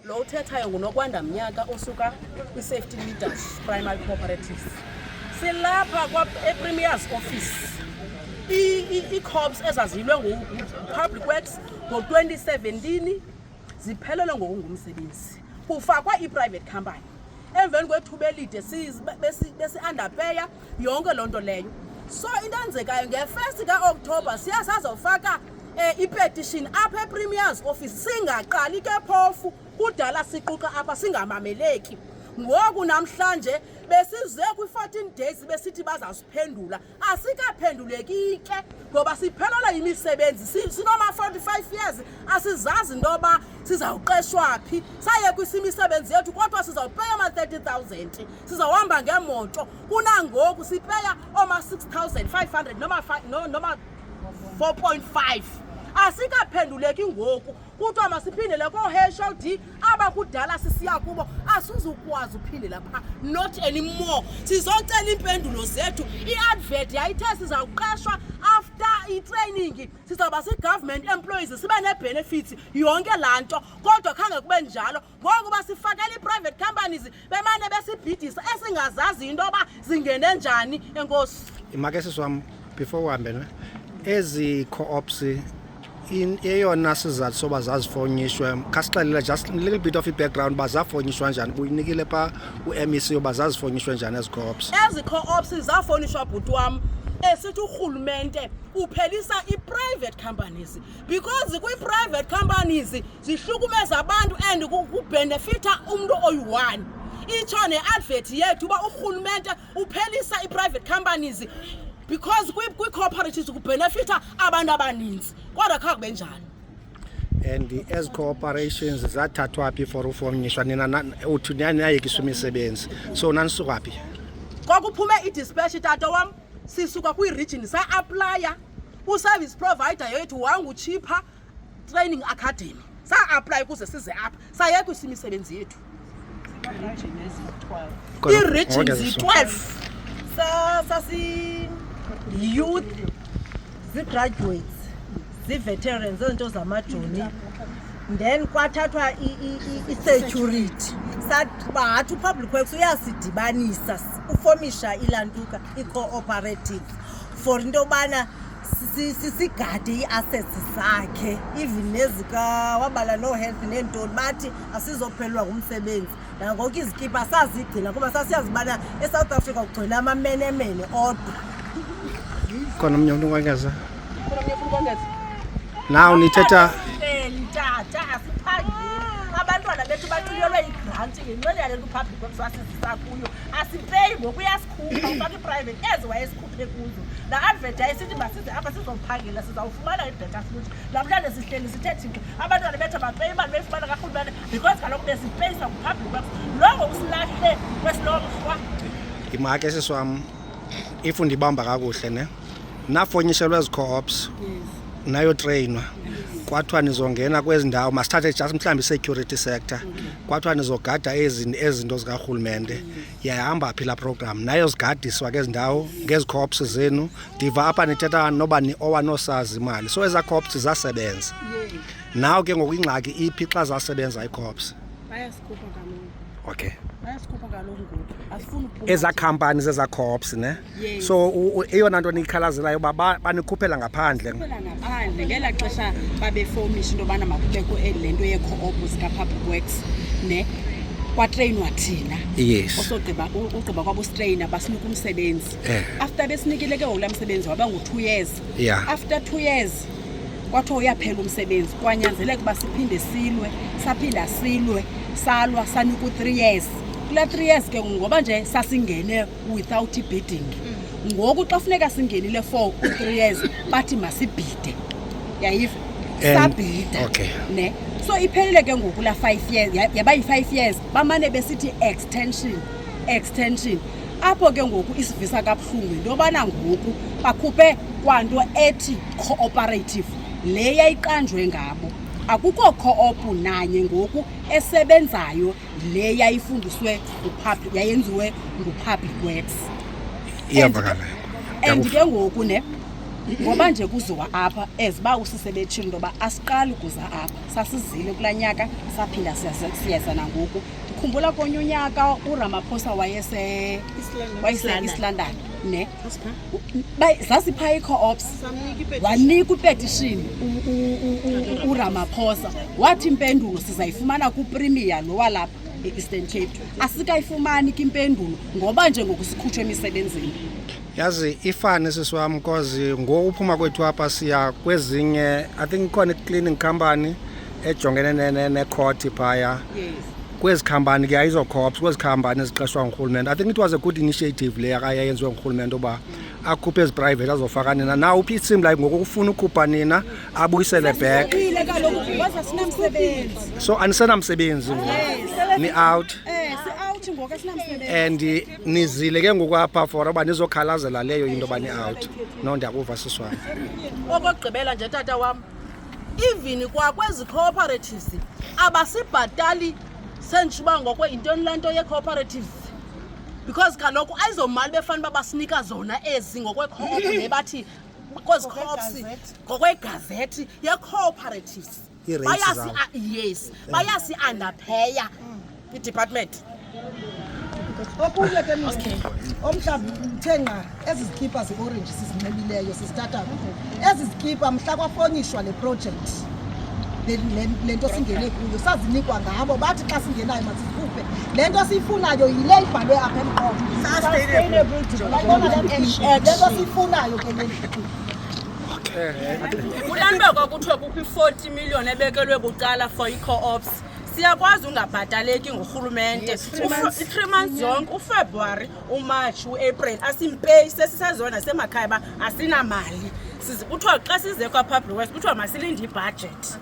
lo uthethayo nguNokwanda Mnyaka osuka kwi-Safety Leaders Primary Cooperatives. Silapha kwa-Premier's office ii-corps ezazilwe ngu-Public Works ngo-2017 ziphelelwe ngokungumsebenzi kufakwa i-private company. Emveni kwethuba elide besi-underpayer yonke loo nto leyo. So into enzekayo nge-1 ka-October sazofaka i-petition apha e-Premier's office singaqali ke phofu kudala siquqa apha singamameleki. Ngoku namhlanje besize kwi-14 days besithi bazasiphendula asikaphenduleki ke ngoba siphelelwa imisebenzi sinoma-45 years asizazi into yoba sizawuqeshwa phi saye kwimisebenzi yethu kodwa sizawupeya ama-30,000 sizawuhamba ngemoto kunangoku sipeya oma-6,500 noma 4.5 asikaphenduleki ngoku kuthiwa masiphindele koo-HLD abakudala sisiya kubo asizukwazi uphindela phaa not anymore. Sizocela iimpendulo zethu. I-advert yayithe sizawuqeshwa after i-training sizawuba si-government employees sibe nee-benefits yonke laa nto kodwa khange kube njalo. Ngoku basifakela ii-private companies bemane besibhidisa esingazazi into yoba zingene njani. Enkosi. Imakesi wam before uhambe ne ezi co-ops eyona sizathu soba zazifonyishwe khasixelela just a little bit of i-background bazafonyishwa njani uyinikile phaa u-MEC yoba zazifonyishwe njani ezi co-ops. Ezi co-ops zafonyishwa bhuti wam esithi urhulumente uphelisa i-private companies because kwi-private companies zihlukumeza abantu and kubhenefitha umntu oyi-one. Itsho ne-advert yethu uba urhulumente uphelisa i-private companies because kwi-cooperatives kubhenefitha abantu abaninzi kodwa kha kube njani. And ezi cooperations zathathwa phi for ufonyishwa nina uthi niyayekiswa imisebenzi so nanisuka phi? Kwakuphume i-dispatch tata wam sisuka kwi-region sa-aplaya u-service provider yethu wanguChipha Training Academy sa-aplaya ukuze size apha sayekwa imisebenzi yethu. Ii-regions zi-12 youth, zi-graduates, zi-veterans, zinto zamajoni. Then kwathathwa i-security. Bathi uPublic Works uyasidibanisa ufomisha ilantuka i-cooperative for into yobana sigade ii-assets zakhe even nezika wabala no-health neentoni bathi asizophelelwa ngumsebenzi. Nangoku izikipa sazigcina kuba sasiyazibana eSouth Africa kugcwele amamenemene odwa. Khona omnye umntu ungongeza? Now nithetha tata asiphangeli abantwana bethu bathunyelwe i-grant ngenxeni yale nto uPublic Works wasizisa kuyo asipeyi ngoku uyasikhupha ufake i-private ezi wayesikhuphe kuzo. Laa advert yayisithi masize apha sizophangela sizawufumana i-data futhi namhlanje sihleli sithethe abantwana bethu abapeyi imali beyifumana karhulumente because kaloku besipeyiswa nguPublic Works longo usilahle kwesilomrhwa. Imakesi wam if ndibamba kakuhle ne nafonyishelwe ezi co-ops nayo trainwa kwathiwa nizongena kwezi ndawo masithathe just mhlawumbi i-security sector kwathiwa nizogada ezinto zikarhulumente yahamba phi laa program nayo zigadiswa ke ezi ndawo ngezi co-ops zenu. Ndiva apha nithetha nobani owanosazi imali so ezaa co-ops zasebenza nawo ke ngoku ingxaki iphi xa zasebenza ii-co-ops? Bayasikhupha kaloku. Okay. Bayasikhupha kaloku ngoku asifuni ezaa companies ezaa co-ops ne so eyona nto niyikhalazelayo uba banikhuphela ngaphandle ngaphandle ngelaa xesha babefomisha into yobana makubekho le nto yee-co-op zika-Public Works ne kwatreyinwa thina. Yes. Ugqiba kwabustreyina basinika umsebenzi. After besinikile ke ngokulaa msebenzi waba ngu-2 years. Yeah. After 2 years kwathiwa uyaphela umsebenzi kwanyanzeleka uba siphinde silwe saphinda silwe salwa sanikwa 3 years. Kula 3 years ke ngoba nje sasingene without bidding. Ngoku xa funeka singenile for 3 years bathi masibhide. Yayiva sabhida. Okay. Ne so iphelile ke ngoku la 5 years yaba yi5 years bamane besithi extension apho ke ngoku isivisa kabuhlungu into yobana ngoku bakhuphe kwanto ethi cooperative le yayiqanjwe ngabo. Akukho co-op nanye ngoku esebenzayo le yayifundiswe yayenziwe nguPublic Works. Iyavakala. And ke ngoku ne ngoba nje kuziwa apha eziba usisebetshini into yoba asiqali ukuza apha sasizile kulaa nyaka saphinda siyeza nangoku. Ndikhumbula konye unyaka uRamaphosa wayese-East London ne zasiphaa ii-co-ops wanika ipetishini uRamaphosa wathi impendulo sizayifumana kuPremier lo walapha e-Eastern Cape. Asikayifumani ke impendulo ngoba nje ngoku sikhutshwe emisebenzini. Yazi ifani sisiwam because ngokuphuma kwethu apha siya kwezinye, I think ikhona i-cleaning company ejongene ne-court phaya. Yes. Kwezi company ke ayizo co-ops, kwezi company eziqeshwa ngurhulumente. I think it was a good initiative le akayenziwe ngurhulumente uba akhuphe ezi private azofaka nina. Now uphi it seem like ngoku ufuna ukhupha nina abuyisele back. So anisenamsebenzi ni out. And nizile ke ngoku apha for uba nizokhalazela leyo into bani out. No ndiyakuva siswana. Okugqibela nje tata wam, even kwakwezi cooperatives abasibhatali sentshuba ngokwe intoni le nto ye-cooperatives, because kaloku ayizomali befanele uba basinika zona ezi ngokwe-co-op nebathi kwezi co-ops ngokwegazethi ye-cooperatives. Yes, bayasi-underpaya i-department. Okunye ke omhlawumbi uthenqa ezi zikipa ze-orange sizinxibileyo sisithatha ezi zikipa mhla kwafonyishwa le project le nto singene kuyo sazinikwa ngabo bathi xa singenayo masikhuphe le nto siyifunayo yile ibhalwe apha emqolo le nto siyifunayo ke le Kulandwa kuthiwa kukho i-40 million ebekelwe bucala for i-co-ops. Siyakwazi ungabhataleki ngurhulumente 3 months zonke, uFebruary, uMarch, uApril asimpeyi, sesisazona semakhaya ba asinamali. Kuthiwa xa size kwa-public works kuthiwa masilinde ibudget.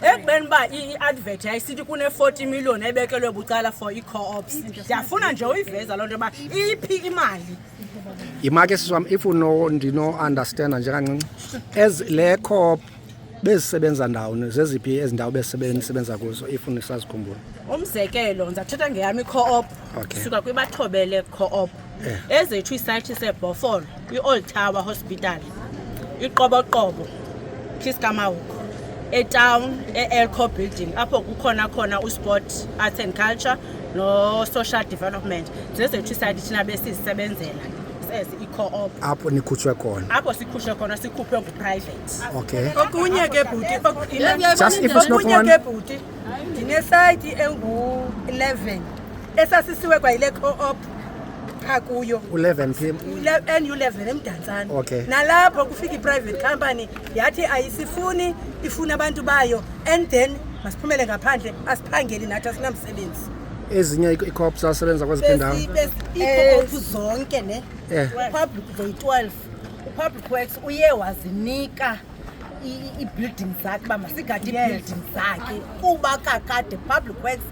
Ekubeni uba i-advert yayisithi kune-40 million ebekelwe bucala for i-co-ops. Ndiyafuna nje uyiveza loo nto yoba iphi imali. Imake siswam if ndino understand njengancinci as le co-op bezisebenza ndawoni zeziphi ezindawo besebenza kuzo if nisazikhumbula. Umzekelo ndizathetha ngeyami i-co-op suka kwibathobele co-op ezethu isayithi seBhofolo, i-Old Tower Hospital, iqoboqobo Kiskamawuko, etown e-Elco building apho kukhona khona uSport Arts and Culture no Social Development. Zezethu isayithi thina besizisebenzela i-co-op apho nikhutshwe khona, apho sikhutshwe khona sikhuphe ngu-private. Okay. Okunye ke bhuti, Just if it's not okunye one. ke bhuti, ndinesayithi engu-11 esasisiwe kwa yile co-op phaa kuyo 11 p.m. NU11 eMdantsane. Okay. Nalapho kufika i-private company yathi ayisifuni, ifuna abantu bayo and then masiphumele ngaphandle asiphangeli nathi asinamsebenzi. Ezinye i-co-ops zasebenza kweziphi ndawo? Iikhophu zonke ne Public zoyi-12 uPublic Works uye wazinika i-building zakhe uba masigade i-building zakhe kuba kakade Public Works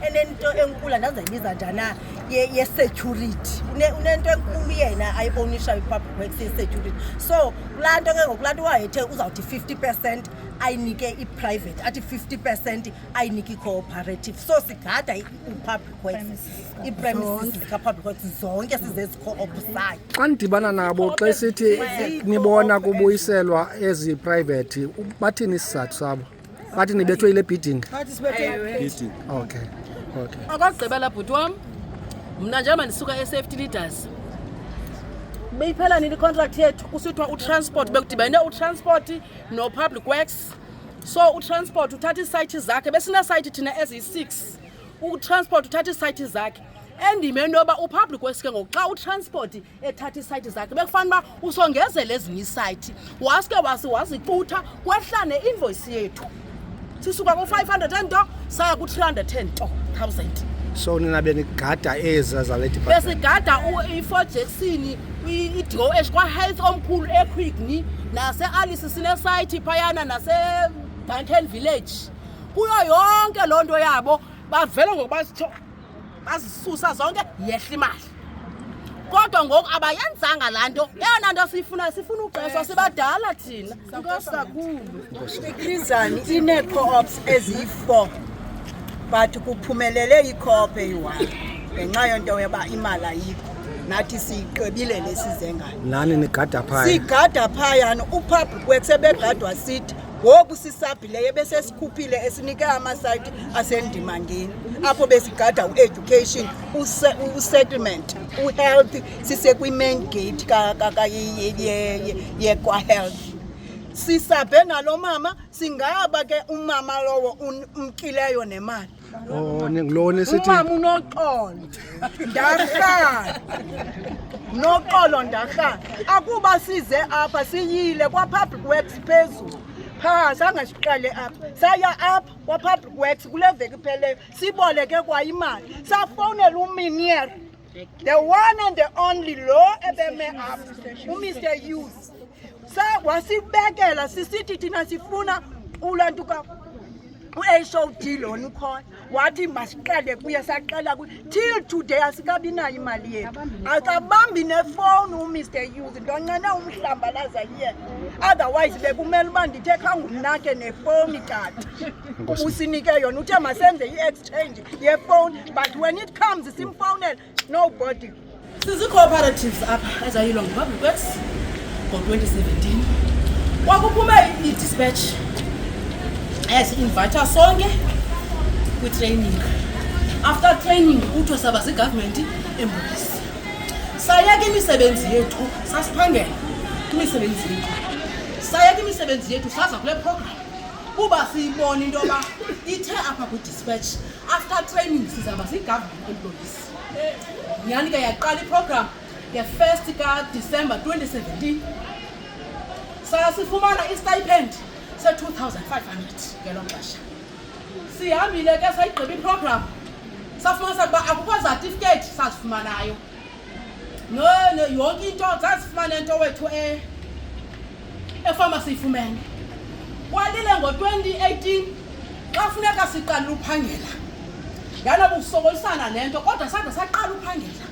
enento enkulu andazayibiza njana ye-security unento enkulu yena ayi-ownishayo i-Public Works ye-security. So kulaa nto ke ngoku kulaa nto wayethe uzawuthi 50% ayinike i-private athi 50% ayinike i-cooperative. So sigada i-Public Works ii-premises zika-Public Works zonke sizezi-co-op zakhe. Xa ndidibana nabo xa sithi nibona kubuyiselwa ezi private bathini isizathu sabo? Bathi nibethwe yile bidding? Okay. Okugqibela bhuti wam, mna njengoba ndisuka e-safety leaders, beyiphela nini i-contract yethu kusithiwa utransport bekudibene utransport no-Public Works. So utransport uthatha iisayithi zakhe, besineesayithi thina eziyi-6, utransport uthatha iisayithi zakhe. Endime into yoba uPublic Works ke ngoku xa utransport ethatha iisayithi zakhe bekufanele uba usongezele ezinye iisayithi, waske wazicutha kwehla ne-invoice yethu sisuka ku-500 and nto saya ku-310,000. So nina benigada eza zale department? Besigada i-Fort Jackson, i-DOH kwa-health omkhulu eQuigny nase-Alice sinesayithi phayana nase-Duncan Village. Kuyo yonke loo nto yabo bavele ngokuba bazisusa zonke yehla imali. Kodwa ngoku abayenzanga laa nto, eyona nto sifuna uxeswa sibadala thina. Inkosi kakhulu. IKrizani ine-co-ops eziyi-4 but kuphumelele i-co-op eyi-1 ngenxa yento yoba imali ayikho. nathi siyiqebile lesize ngayo. nani nigada phaya Sigada phayana uPublic Works ebegadwa sithi ngoku sisabhileyo bese sikhuphile esinike amasayiti asendimangeni apho besigada ueducation usettlement uhealth sise kwi-main gate yekwa health. Sisabe nalo mama singaba ke umama lowo umkileyo nemali. oh ngilone sithi Umama unoxolo ndahlala noxolo ndahlala akuba size apha siyile kwaPublic Works phezulu pha sangasiqale apha saya apha kwaPublic Works kule veki pheleyo siboleke kwa imali safowunela uminier the one and the only lo ebeme apha uMr Hughes wasibekela sisithi thina sifuna ulantuka u-HOD lona ukhona wathi masiqale kuye saqala till today asikabi nayo imali yethu akabambi nefowuni uMr Hughes ndoncane umhlambalaza yena otherwise bekumele uba ndithe khangumnake nefowuni tata usinike yona uthe masenze i-exchange yefowuni but when it comes simfowunela nobody. Sizi-cooperatives apha ezayilwa nguPublic Works ngo-2017 kwakuphume i-dispatch yasi-invitha sonke kwi-training. After training kuthiwa saba zigovernment employees sayeka imisebenzi yethu sasiphangela imisebenzi yethu sayeka imisebenzi yethu saza kule program kuba siyibona into yoba ithe apha kwi-dispatch after training sizaba zigovernment employees. Nyani ke yaqala iprogram nge-1st kaDisemba 2017 sasifumana istipend se-2,500 ngelo xesha. Sihambile ke sayigqiba iprogram safumanisa ukuba akukho certificate sazifumanayo yonke into zazifumane nto wethu efama siyifumene. Kwalile ngo-2018 xa funeka siqala uphangela yaloba usokolisana nento kodwa sade saqala uphangela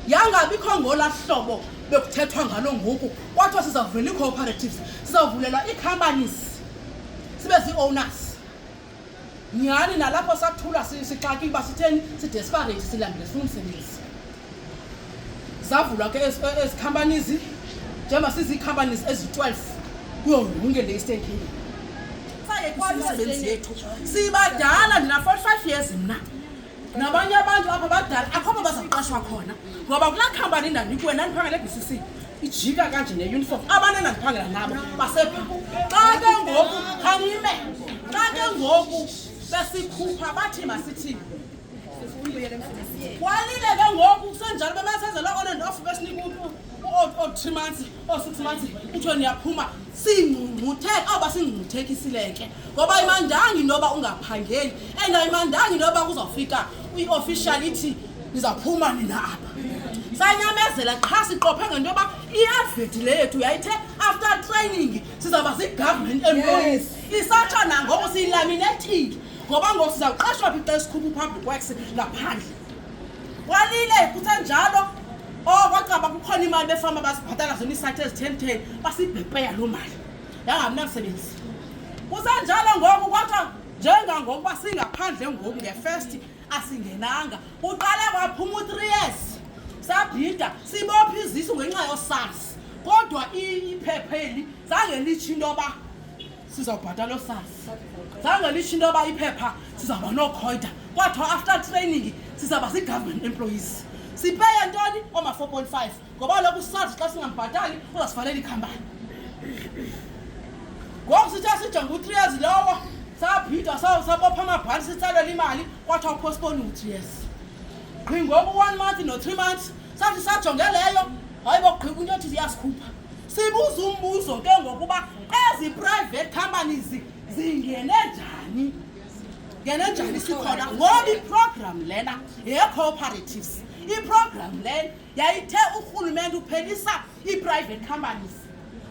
yangabikho ngola hlobo bekuthethwa ngalo ngoku kwathiwa sizavula ii-cooperatives sizavulelwa ii-companies sibe zii-owners. Nyhani nalapho sathula sixakile uba sitheni sidesperate silambile sifuna umsebenzi. Zavulwa ke ezi companies njengoba sizii-companies ezi-12 kuyo yonke le Eastern Cape. Imisebenzi yethu sibadala ndina-45 years mna nabanye abantu apha badala akhoba bazaqashwa khona ngoba kulaa khampani ndandikuwe ndandiphangela e-BCC ijika kanje neuniform abantu endandiphangela nabo basepha. Xa ke ngoku khanime xa ke ngoku besikhupha bathi masithini kwalile ke ngoku kusenjalo bemasenzela on and off besinika o-3 months o-6 months kuthiwe niyaphuma singcungcutheka aba singcungcuthekisileke ngoba imandanga intoba ungaphangeli and ayimandanga intoba kuzawufika i-official ithi nizawuphuma nina apha. Sanyamezela qha siqophe ngento yoba i-advert le yethu yayithe after training sizawuba zii-government employees isatsha nangoku siyilaminating ngoba ngoku sizawuqashwa phi xa esikhupha uPublic Works ngaphandle. Kwalile kusenjalo kwacaba kukhona imali befama basibhatala zona isathi ezi-10 basibhepeya loo mali yangamnamsebenzi. Kusenjalo ngoku kwathiwa njengangokuba singaphandle ngoku nge-1st asingenanga kuqale kwaphuma u-3 years sabhida sibopha izisu ngenxa yoSARS kodwa iphepheli zange litsho into yoba sizawubhatala oSARS zange litsho into yoba iphepha sizawuba nokhoida kwathiwa after training sizawuba zii-government employees. Sipeye ntoni oma-4.5 ngoba loku uSARS xa singambhatali uzasivalela ikhampani. Ngoku sithe sijonge u-3 years lowo sabhida sabopha amabhali sitsalela imali kwathiwa upostpone u-3 years. Qhi ngoku 1 month no-3 months sathi sajonge leyo hayi bogqiba into yothi ziyasikhupha. Sibuza umbuzo ke ngokuba ezi private companies zingene njani sikhona ngoba iprogram lena ye-cooperatives. Iprogram lena yayithe urhulumente uphelisa ii-private companies.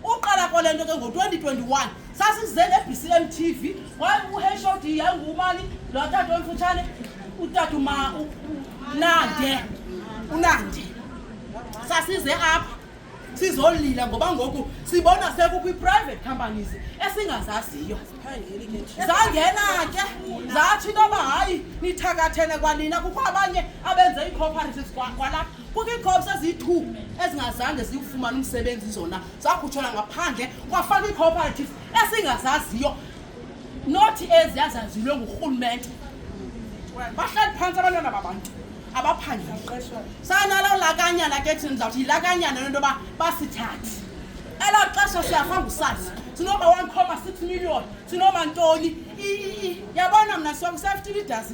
Uqala kwale nto ke ngo-2021 sasize ne-BCM TV kwaye u-HOD yayingumali lo tata omfutshane utata unande sasize apha sizolila ngoba ngoku sibona sekukho ii-private companies esingazaziyo zangena ke bathi noba hayi nithakathene kwanina kukho abanye abenze ii-cooperatives kwalapha kukho ii-coops eziyi-2 ezingazange ziwufumana umsebenzi zona zakhutshelwa ngaphandle kwafaka ii-cooperatives esingazaziyo nothi eziyazaziwe ngurhulumente bahlali phantsi abantwana babantu abaphangeli sanalo lakanyana ke thina ndizawuthi yilakanyana lento yoba basithathe elaa xesha siyafa ngusazi sinoba 1.6 million sinoba ntoni yabona mna sisefty leaders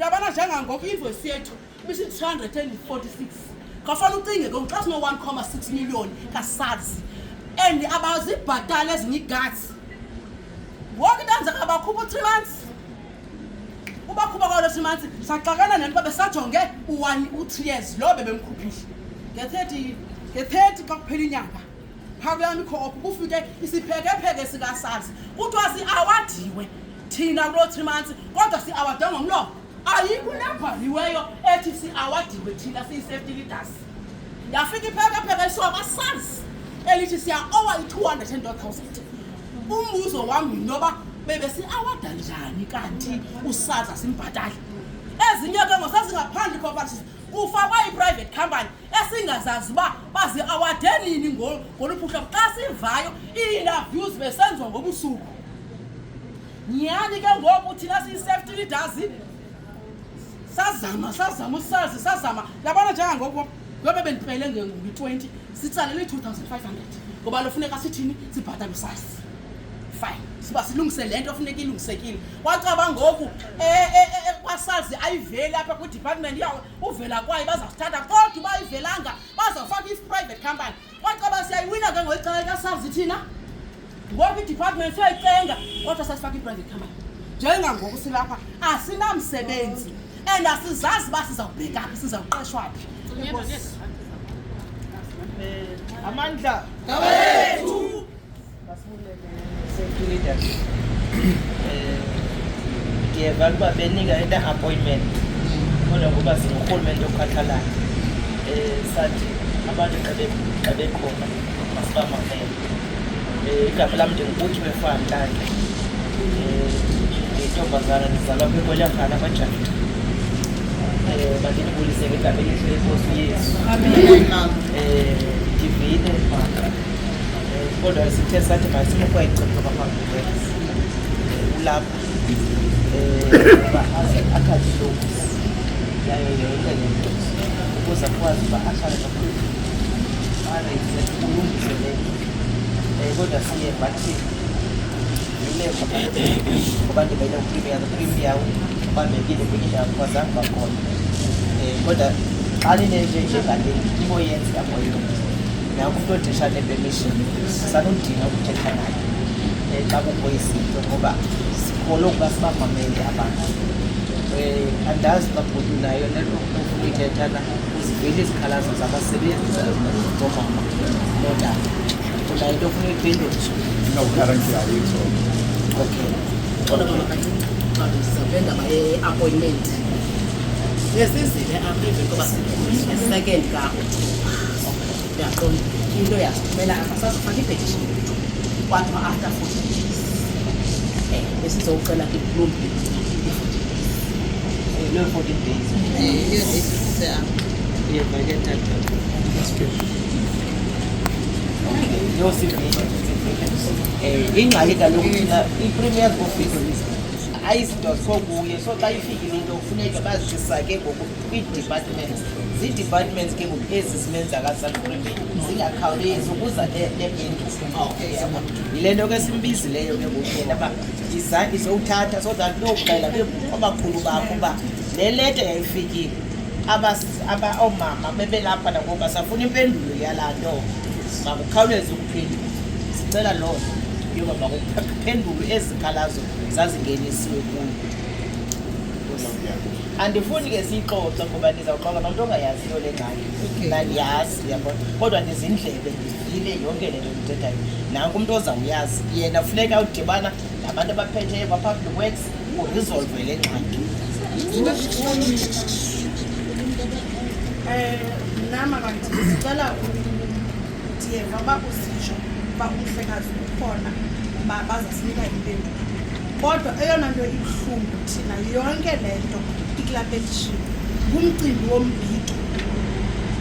yabona njengangoku invoice yethu ibisi-246 ngafana ucinge ke xa sino 1.6 million kasazi and abazibhatala ezinye igats ngoku into enzeka bakhupha u-3 months ubakhupha kwalo 3 months saxakana nento besajonge u-3 years lo bebemkhuphile nge-30 xa kuphela inyanga phakuyami i-co-op kufike isiphekepheke sikasazi kuthiwa si-awadiwe thina kulo 3 months kodwa si-awade ngomlomo ayikho nebhaliweyo ethi si-awadiwe thina siyi-safety leaders yafika iphekepheke isiwa kwasazi elithi siya-owa i-200,000 umbuzo wami noba bebesi-awada njani kanti usazi asimbhatali ezinye ke ngosazingaphandle ii-cooperatives kufakwa i-private company esingazazi uba bazi-awade nini ngoluphuhlo xa sivayo ii-interviews besenziwa ngobusuku nyani ke ngoku thina siyi-safety leaders sazama usazi sazama yabona njengangoku ngoba bendipele nge-20 sitsalele i-2,500 ngoba lofuneka sithini sibhatale usazi fine siba silungise le nto funeka ilungisekile wacaba ngoku kwasazi ayiveli apha kwi-department yawo uvela kwayo bazasithatha kodwa uba ayivelanga bazawufaka i-private company wacaba siyayiwina ke ngoyicala likasazi thina ngoku i-department siyayicenga kodwa sasifaka i-private company njengangoku silapha asinamsebenzi and asizazi uba sizawubheka phi sizawuqeshwa phi amandla ngawethu safety leaders ndiyeva ukuba benika into appointment kodwa ngoba singurhulumente okhathalayo sathi abantu xa bekhona masibamamele igama lam ndingubuthiwe Fantlantla ndiyintombazana ndizalwa kwikwelangana kwaJamani bandinibulise ngegama elihle lenkosi uYesu ndivile kodwa sithe sathi masimukwayicinga kwaphambi ulapha uba akhathi lomsi yayo yonke le nto ukuze akwazi uba ahlale kakhulu areyise ulungise le kodwa siye bathi yileko ngoba ndibele uprimiya ubambekile kwenye indawo kwazange bakhona kodwa xa ninenjengale niboyenzi aphoyilo nakho umntu odisha ne-permission sanudinga ukuthetha naye xa kukho izinto ngoba sikhole ukuba sibamamele abantu andazi babhuti nayo nento ofuna uyithethana uzivile izikhalazo zabasebenzi ngoomama nootata unayo into ofuna uyiphendula No, currently ayikho. okay kodwa mama sizawubenda appointment yesizile apha koba second ka-October uyaqonda into yasithumela asazofaka i-petition kwathiwa after 14 days besizowucela ke-bloom loo 14 days ingxaki kaloku thina i-premiers office ayizinto sokuye so xa ifikile into kufuneka bazisa ke ngoku kwii-departments zii-departments ke ngoku ezi simenza kasaprime zingakhawulezi ukuza nebendu yile nto ke simbizileyo ke ngoku yena uba izowuthatha so that nokuxela abakhulu bakho uba le leta yayifikile oomama bebelapha nangoku basafuna impendulo yalaa nto makukhawuleze ukuphendula sicela loo nto yoba makuphendulwe ezi zikhalazo zazingenisiwe kuyo andifuni ke siyixoxe ngoba ndizawuxoxa nomntu ongayaziyo le ngxaki nandiyazi yabona kodwa ndizindlebe ndivile yonke le nto ndithethayo nanku umntu ozawuyazi yena funeka udibana nabantu abaphetheyo kwa-public works urisolve le ngxaki nama kanti sicela ndiyeva uba usitsho uba umhlekazi ukhona uba bazasinika impendulo kodwa eyona nto ibuhlungu thina yonke le nto iklapetishini ngumcimbi wombhido.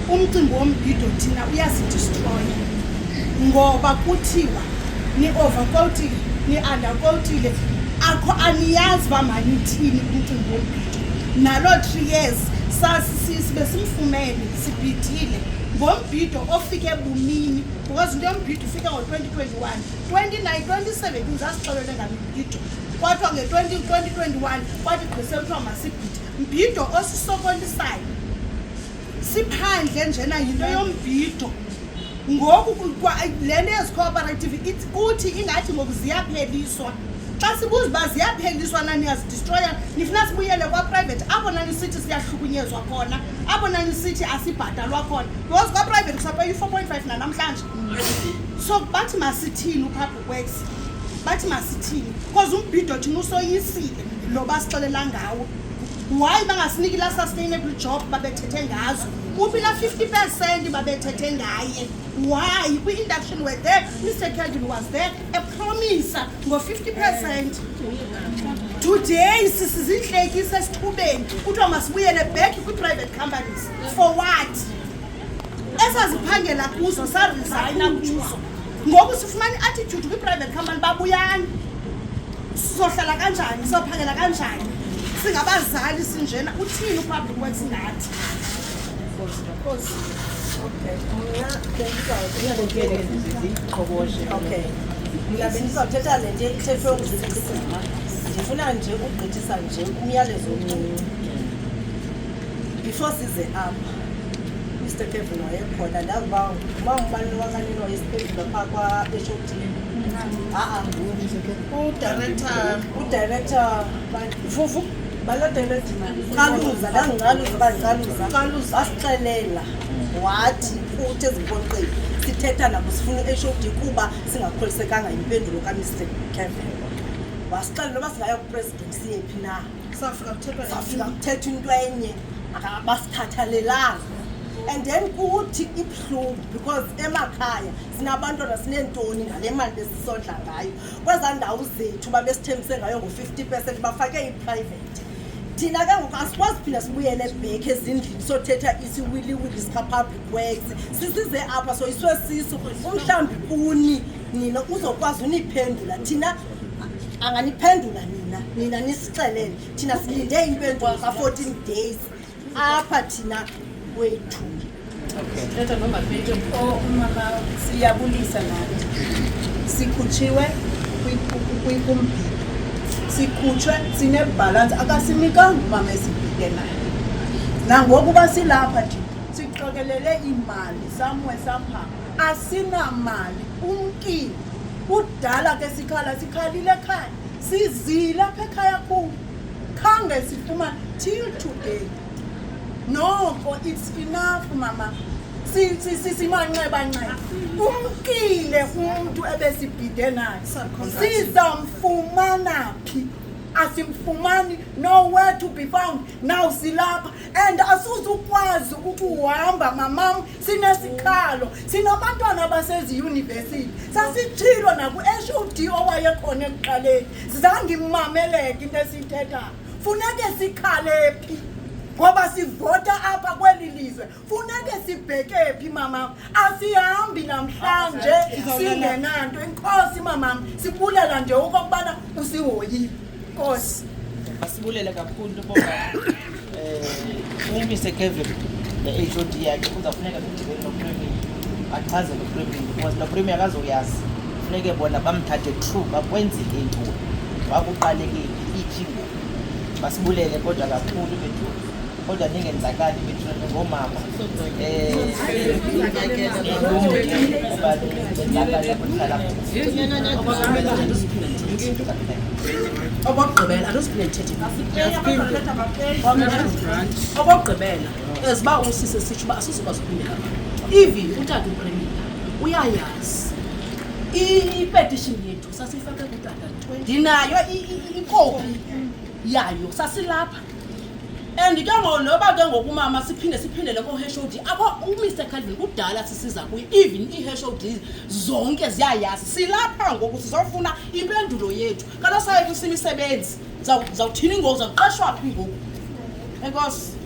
Umcimbi wombhido thina uyasidistroya ngoba kuthiwa ni-overcoatile, ni-undercoatile, akho aniyazi uba manithini umcimbi wombhido. Naloo 3 years besimfumene sibhidile ngombhido ofike bumini because into yombhido ufike ngo-2021 2017 zasixelele ngamibhido kwathiwa nge-2021 kwathi gqise kuthiwa masibhide mbhido osisokolisayo siphandle njena yinto yombhido. Ngoku le nto yezi-cooperative kuthi ingathi ngoku ziyapheliswa. Xa sibuza uba ziyapheliswa na niyazidistroya nifuna sibuyele kwa-private apho nanisithi siyahlukunyezwa khona, apho nanisithi asibhatalwa khona because kwa-private kusapeya i-4.5 nanamhlanje. So bathi masithini uPublic Works, bathi masithini because umbhido thina usoyisile lo basixelela ngawo. Why bangasiniki la sustainable job babethethe ngazo? Uphi la 50% babethethe ngaye? Why? Kwi-induction were there, Mr. Kelvin was there, a promise ngo 50%. Today sizihlekisa esithubeni kuthiwa masibuyele back kwi-private companies. For what? Esaziphangela kuzo saresigna kuzo. Ngoku sifumana i-attitude kwi-private company babuyani. Sizohlala kanjani? Sizophangela kanjani? Singabazali sinjena uthini uPublic Works ngathi? Okay. Mina bendizawuthetha le nto ithethwe nguzisima. Ndifuna nje ukugqithisa nje umyalezo omncinci. Before size apha, Mr. Kevin wayekhona ndazi uba ngubani wakanini wayesiphendula phaa kwa-HOD. Udirector Vuvu balo director Kaluza Kaluza wasixelela wathi futhi ezimpoqeni sithetha nabo sifuna u-HOD kuba singakholisekanga impendulo kaMr. Kevin. Wasixelela noba singaya ku-president siyephi na safika kuthetha into enye akabasithathalelanga. And then kuthi ibuhlungu because emakhaya sinabantwana sineentoni ngale mali besisondla ngayo kweza ndawo zethu babesithembise ngayo ngo-50% bafake i-private. Thina ke ngoku asikwazi phinda sibuyele back ezindlini sothetha isiwiliwili sika-Public Works sisize apha soyiswe siso umhlawumbi kuni nina uzokwazi uniphendula. Thina anganiphendula nina nisixelele thina silinde impendulo ka-14 days apha thina wethu. Thetha noma phethe umama siyabulisa nathi. Sikhutshiwe kwikumbi. Sikhutshwe sinebalance akasinikanga umama esibhide naye. Nangoku basilapha nje siqokelele imali somewhere somehow. Asinamali umkile. Udala ke sikhalile ekhaya. Sizile apha ekhaya kuwo. Khange sifumane till today. No, it's enough, mama. Simanxeba umkile umuntu ebesibhide naye. Sizamfumana phi? Asimfumani, nowhere to be found. Now silapha and asuzukwazi ukuhamba mamam sinesikhalo. Sinabantwana abaseziyunivesithi. Sasithilo naku-HOD owayekhona ekuqaleni. Zange imameleke into esithetha. Funeke sikhale phi? Ngoba sivota apha kweli lizwe funeke sibheke phi mama asihambi namhlanje singenanto. Inkosi mama sibulela nje ukubana usihoyile. Inkosi asibulele kakhulu ngoba uMr. Kevin le-HOD yakhe kuzafuneka kudibene noPremier achaze noPremier because noPremier akazoyazi funeke bona bamthathe true bakwenzile into wakuqalekile ijingo. Basibulele kodwa kakhulu bethu kodwa ningenzakali bethu ngomama obogqibela obogqibela eziba usise sitsho uba asizokwazi ukuphindela even utata uPremier uyayazi i-petition yethu sasifake kutata 20 ndinayo ikopi yayo sasilapha and ke ngoku noba ke ngoku mama siphindele ko-HOD uMr Calvin kudala sisiza kuye even i-HOD zonke ziyayazi silapha ngoku sizofuna impendulo yethu kaloku saye kwisimo isebenzi zawuthini ngoku zawuqeshwa phi ngoku enkosi